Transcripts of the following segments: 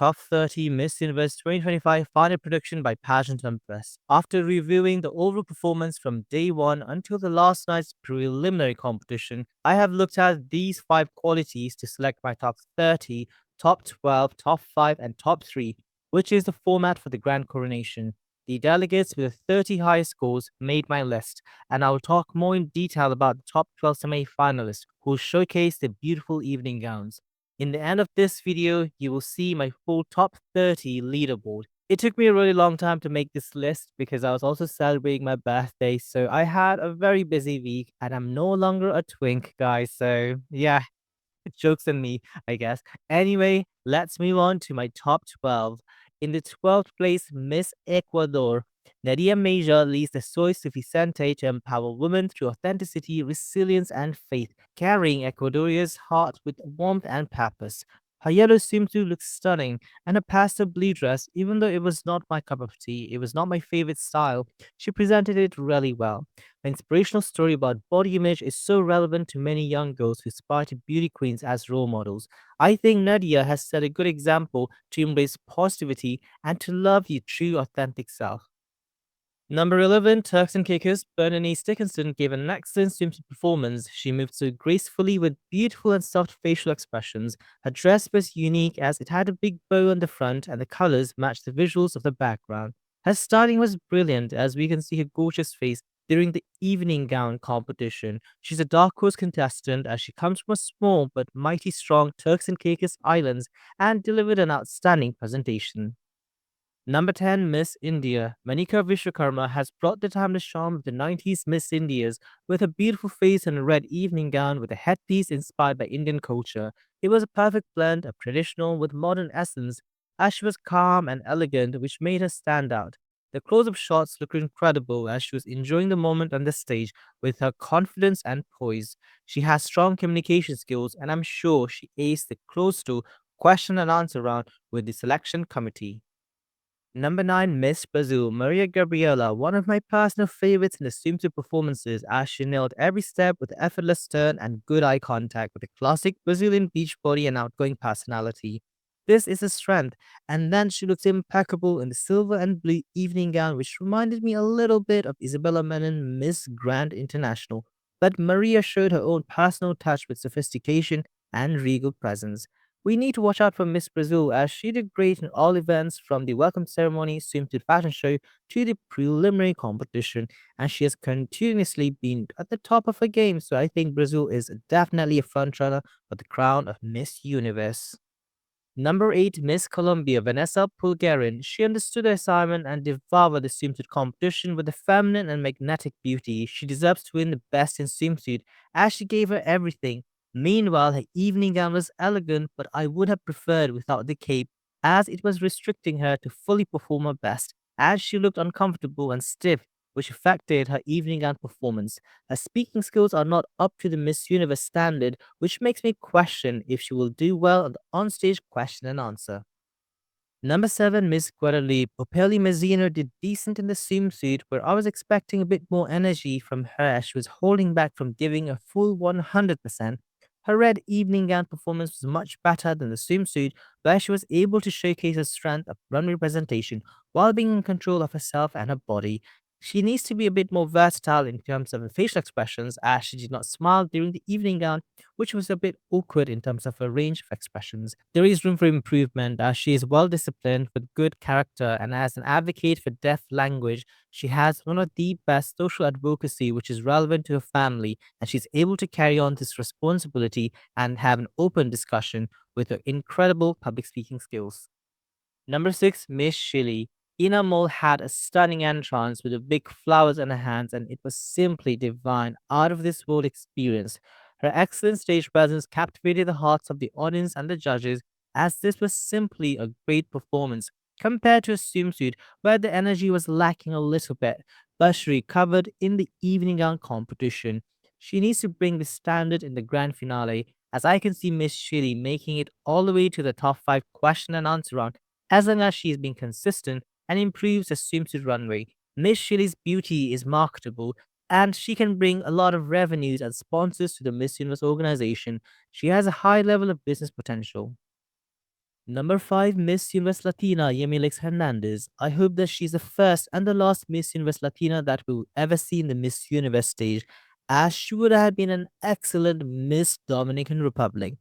Top 30 Miss Universe 2025 final prediction by Pageant and Press. After reviewing the overall performance from day one until the last night's preliminary competition, I have looked at these 5 qualities to select my top 30, top 12, top 5, and top 3, which is the format for the grand coronation. The delegates with the 30 highest scores made my list, and I will talk more in detail about the top 12 semi-finalists who will showcase their beautiful evening gowns. In the end of this video, you will see my full top 30 leaderboard. It took me a really long time to make this list because I was also celebrating my birthday, so I had a very busy week and I'm no longer a twink, guys. So, yeah, jokes on me, I guess. Anyway, let's move on to my top 12. In the 12th place, Miss Ecuador. Nadia Major leads the Soy Suficiente to empower women through authenticity, resilience, and faith, carrying Ecuadoria's heart with warmth and purpose. Her yellow swimsuit looks stunning, and her pastel blue dress, even though it was not my cup of tea, it was not my favorite style, she presented it really well. The inspirational story about body image is so relevant to many young girls who aspire to beauty queens as role models. I think Nadia has set a good example to embrace positivity and to love your true authentic self. Number 11, Turks and Caicos, Bernice Dickinson gave an excellent swimsuit performance. She moved so gracefully with beautiful and soft facial expressions. Her dress was unique as it had a big bow on the front and the colors matched the visuals of the background. Her styling was brilliant as we can see her gorgeous face during the evening gown competition. She's a dark horse contestant as she comes from a small but mighty strong Turks and Caicos Islands and delivered an outstanding presentation. Number 10, Miss India. Manika Vishwakarma has brought the timeless charm of the 90s Miss Indias with a beautiful face and a red evening gown with a headpiece inspired by Indian culture. It was a perfect blend of traditional with modern essence, as she was calm and elegant, which made her stand out. The close-up shots looked incredible as she was enjoying the moment on the stage with her confidence and poise. She has strong communication skills, and I'm sure she aced the close to question and answer round with the selection committee. Number 9, Miss Brazil, Maria Gabriela, one of my personal favorites in the swimsuit performances, as she nailed every step with effortless turn and good eye contact with a classic Brazilian beach body and outgoing personality. This is a strength, and then she looks impeccable in the silver and blue evening gown, which reminded me a little bit of Isabella Menon, Miss Grand International. But Maria showed her own personal touch with sophistication and regal presence. We need to watch out for Miss Brazil as she did great in all events from the welcome ceremony, swimsuit fashion show to the preliminary competition, and she has continuously been at the top of her game. So I think Brazil is definitely a frontrunner for the crown of Miss Universe. Number 8, Miss Colombia, Vanessa Pulgarin. She understood her assignment and devoured the swimsuit competition with a feminine and magnetic beauty. She deserves to win the best in swimsuit as she gave her everything. Meanwhile, her evening gown was elegant, but I would have preferred without the cape as it was restricting her to fully perform her best, as she looked uncomfortable and stiff, which affected her evening gown performance. Her speaking skills are not up to the Miss Universe standard, which makes me question if she will do well on the onstage question and answer. Number 7, Miss Guadalupe. Opeli Mazzino did decent in the swimsuit, where I was expecting a bit more energy from her as she was holding back from giving a full 100%. Her red evening gown performance was much better than the swimsuit, where she was able to showcase her strength of runway presentation while being in control of herself and her body. She needs to be a bit more versatile in terms of her facial expressions, as she did not smile during the evening gown, which was a bit awkward in terms of her range of expressions. There is room for improvement as she is well disciplined with good character, and as an advocate for deaf language, she has one of the best social advocacy which is relevant to her family, and she's able to carry on this responsibility and have an open discussion with her incredible public speaking skills. Number 6, Miss Shilly. Ina Mole had a stunning entrance with the big flowers in her hands, and it was simply divine, out of this world experience. Her excellent stage presence captivated the hearts of the audience and the judges, as this was simply a great performance compared to a swimsuit where the energy was lacking a little bit, but she recovered in the evening gown competition. She needs to bring the standard in the grand finale, as I can see Miss Shilly making it all the way to the top 5 question and answer round as long as she is being consistent and improves the swimsuit runway. Miss Shirley's beauty is marketable and she can bring a lot of revenues and sponsors to the Miss Universe organization. She has a high level of business potential. Number 5, Miss Universe Latina Yemilix Hernandez. I hope that she's the first and the last Miss Universe Latina that we'll ever see in the Miss Universe stage, as she would have been an excellent Miss Dominican Republic.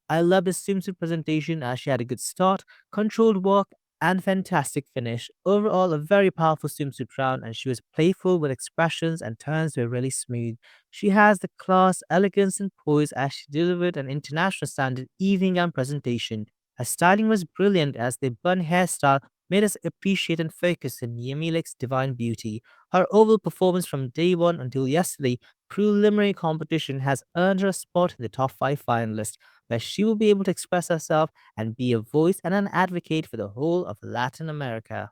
I love the swimsuit presentation as she had a good start, controlled walk, and fantastic finish. Overall, a very powerful swimsuit round, and she was playful with expressions and turns were really smooth. She has the class, elegance, and poise as she delivered an international standard evening gown presentation. Her styling was brilliant as the bun hairstyle made us appreciate and focus on Yemilek's divine beauty. Her overall performance from day one until yesterday preliminary competition has earned her a spot in the top 5 finalists, where she will be able to express herself and be a voice and an advocate for the whole of Latin America.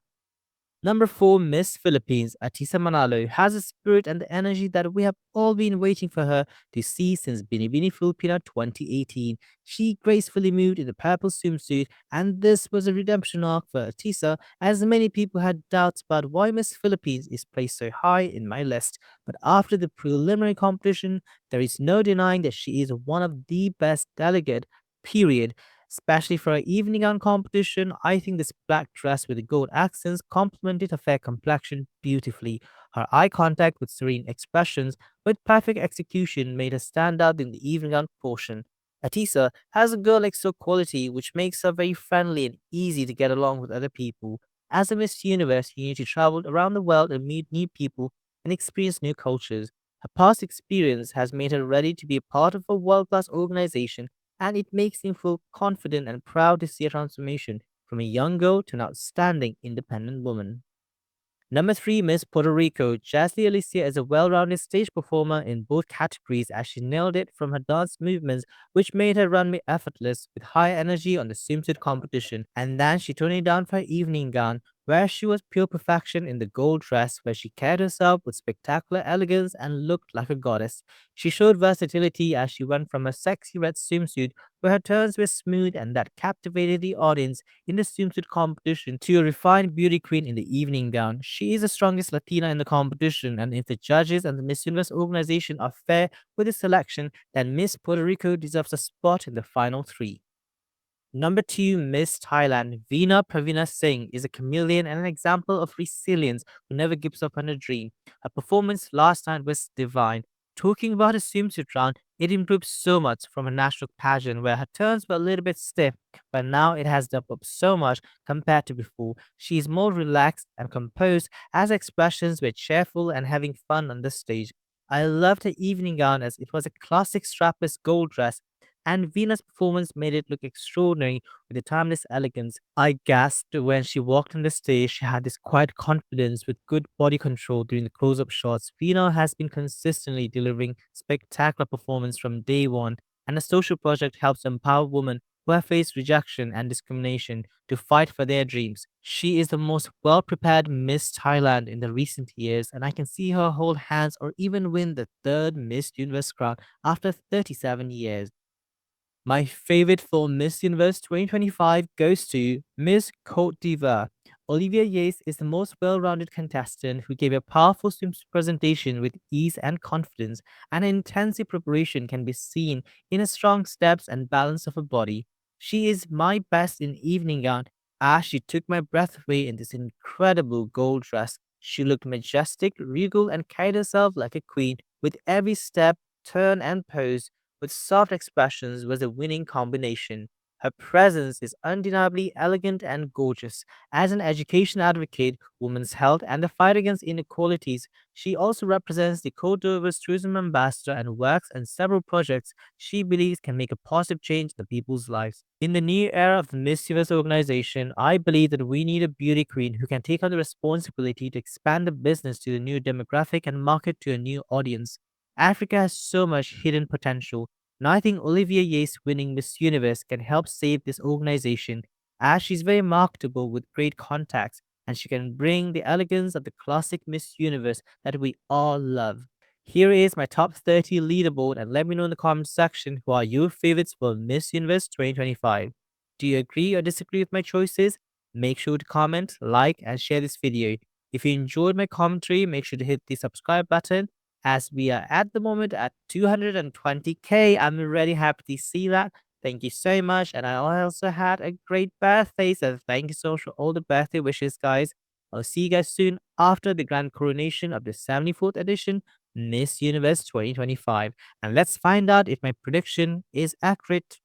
Number 4, Miss Philippines, Atisa Manalo, has a spirit and the energy that we have all been waiting for her to see since Binibini Filipina 2018. She gracefully moved in the purple swimsuit, and this was a redemption arc for Atisa, as many people had doubts about why Miss Philippines is placed so high in my list. But after the preliminary competition, there is no denying that she is one of the best delegate, period. Especially for an evening gown competition, I think this black dress with the gold accents complemented her fair complexion beautifully. Her eye contact with serene expressions with perfect execution made her stand out in the evening gown portion. Atisa has a girl-like so quality which makes her very friendly and easy to get along with other people. As a Miss Universe, you need to travel around the world and meet new people and experience new cultures. Her past experience has made her ready to be a part of a world-class organization, and it makes me feel confident and proud to see a transformation from a young girl to an outstanding independent woman. Number 3, Miss Puerto Rico. Jasly Alicia is a well rounded stage performer in both categories as she nailed it from her dance movements, which made her runway effortless with high energy on the swimsuit competition. And then she toned it down for her evening gown, where she was pure perfection in the gold dress, where she carried herself with spectacular elegance and looked like a goddess. She showed versatility as she went from a sexy red swimsuit, where her turns were smooth and that captivated the audience in the swimsuit competition, to a refined beauty queen in the evening gown. She is the strongest Latina in the competition, and if the judges and the Miss Universe organization are fair with the selection, then Miss Puerto Rico deserves a spot in the final 3. Number 2, Miss Thailand. Veena Pravina Singh is a chameleon and an example of resilience who never gives up on a dream. Her performance last night was divine. Talking about her swimsuit round, it improved so much from a national pageant where her turns were a little bit stiff, but now it has doubled up so much compared to before. She is more relaxed and composed as her expressions were cheerful and having fun on the stage. I loved her evening gown as it was a classic strapless gold dress, and Venus' performance made it look extraordinary with a timeless elegance. I gasped when she walked on the stage. She had this quiet confidence with good body control during the close-up shots. Vina has been consistently delivering spectacular performance from day one, and the social project helps empower women who have faced rejection and discrimination to fight for their dreams. She is the most well-prepared Miss Thailand in the recent years, and I can see her hold hands or even win the third Miss Universe crown after 37 years. My favorite for Miss Universe 2025 goes to Miss Cote d'Ivoire. Olivia Yates is the most well rounded contestant who gave a powerful swimsuit presentation with ease and confidence, and intensive preparation can be seen in her strong steps and balance of her body. She is my best in evening gown as she took my breath away in this incredible gold dress. She looked majestic, regal, and carried herself like a queen with every step, turn, and pose with soft expressions was a winning combination. Her presence is undeniably elegant and gorgeous. As an education advocate, women's health, and the fight against inequalities, she also represents the Côte d'Ivoire's tourism ambassador and works on several projects she believes can make a positive change in the people's lives. In the new era of the Miss Universe organization, I believe that we need a beauty queen who can take on the responsibility to expand the business to the new demographic and market to a new audience. Africa has so much hidden potential, and I think Olivia Yates winning Miss Universe can help save this organization, as she's very marketable with great contacts and she can bring the elegance of the classic Miss Universe that we all love. Here is my top 30 leaderboard, and let me know in the comment section who are your favorites for Miss Universe 2025. Do you agree or disagree with my choices? Make sure to comment, like, and share this video. If you enjoyed my commentary, make sure to hit the subscribe button, as we are at the moment at 220k. I'm really happy to see that. Thank you so much. And I also had a great birthday. So thank you so much for all the birthday wishes, guys. I'll see you guys soon after the grand coronation of the 74th edition Miss Universe 2025. And let's find out if my prediction is accurate.